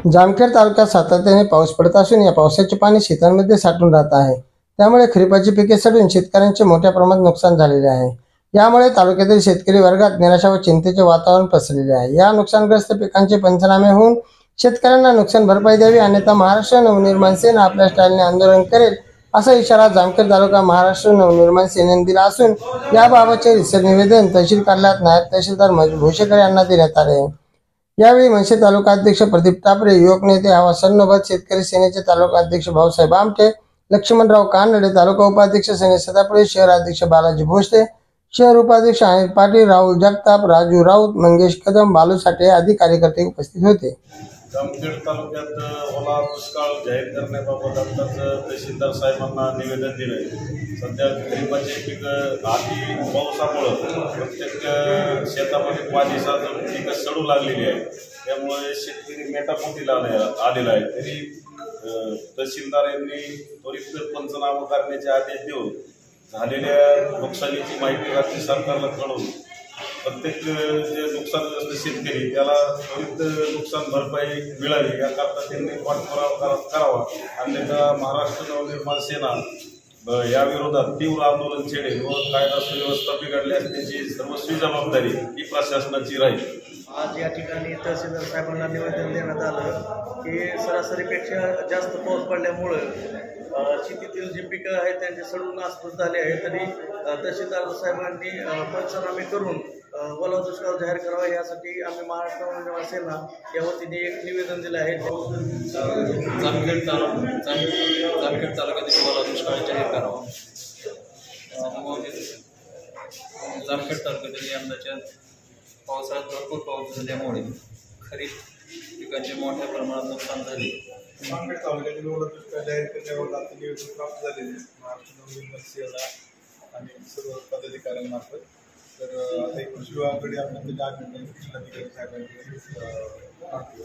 जामखेड तालुक्यात सातत्याने पाऊस पडत असून या पावसाचे पाणी शेतांमध्ये साठून राहत आहे। त्यामुळे खरीपाची पिके सडून शेतकऱ्यांचे मोठ्या प्रमाणात नुकसान झालेले आहे। यामुळे तालुक्यातील शेतकरी वर्गात निराशा व चिंतेचे वातावरण पसरलेले आहे। या नुकसानग्रस्त पिकांचे पंचनामे होऊन शेतकऱ्यांना नुकसान भरपाई द्यावी, अन्यथा महाराष्ट्र नवनिर्माण सेना आपल्या स्टाईलने आंदोलन करेल, असा इशारा जामखेड तालुका महाराष्ट्र नवनिर्माण सेनेने दिला असून याबाबतचे रिसर निवेदन तहसील कार्यालयात नायब तहसीलदार भोसेकर यांना देण्यात आले आहे। यावेळी मनसे तालुका अध्यक्ष प्रदीप टापरे, युवक नेते आवा सरनोबत, शेतकरी सेनेचे तालुका अध्यक्ष भाऊसाहेब आमटे, लक्ष्मणराव कानडे, तालुका उपाध्यक्ष सनी सदापुरे, शहर अध्यक्ष बालाजी भोसले, शहर उपाध्यक्ष अनिल पाटील, राहुल जगताप, राजू राऊत, मंगेश कदम, बालू साठे आदी कार्यकर्ते उपस्थित होते। जामखेड तालुक्यात ओला दुष्काळ जाहीर करण्याबाबत आत्ताच तहसीलदार साहेबांना निवेदन दिलंय। सध्या खरीपाचे पीक आधी पावसामुळं प्रत्येक शेतामध्ये पाणी साचून पिकं सडू लागलेली आहे। त्यामुळे शेतकरी मेटाकुटीला आलेला आहे। तरी तहसीलदार यांनी त्वरित पंचनामा करण्याचे आदेश देऊन झालेल्या नुकसानीची माहिती राज्य सरकारला कळवून प्रत्येक जे नुकसानग्रस्त शेतकरी त्याला त्वरित नुकसान भरपाई मिळावी याकरता त्यांनी पाठपुरावा करावा, अन्यथा महाराष्ट्र नवनिर्माण सेना या विरोधात तीव्र आंदोलन छेडेल व कायदा सुव्यवस्था बिघडल्यास त्याची सर्वस्वी जबाबदारी ही प्रशासनाची राहील। आज या ठिकाणी तहसीलदार साहेबांना निवेदन देण्यात आलं की सरासरीपेक्षा जास्त पाऊस पडल्यामुळं शेतीतील जी पिकं आहेत त्यांचे सडून नासधूस झाले आहेत। तरी तहसीलदार साहेबांनी पंचनामे करून ओला दुष्काळ जाहीर करावा यासाठी आम्ही महाराष्ट्र नवनिर्माण सेना या वतीने एक निवेदन दिलं आहे। जामखेड तालुक्यातील ओला दुष्काळ जाहीर करावा। जामखेड तालुक्यातील यंदाच्या पावसाळ्यात भरपूर पाऊस झाल्यामुळे खरीप पिकांचे मोठ्या प्रमाणात नुकसान झाले। जामखेड तालुक्यातील ओला दुष्काळ जाहीर करण्याबाबत आता निवेदन प्राप्त झालेले महाराष्ट्र नवनिर्माण सेना आणि सर्व पदाधिकाऱ्यांमार्फत। तर आता कृषी विभागाकडे आपण जिल्हाधिकारी साहेबांकडे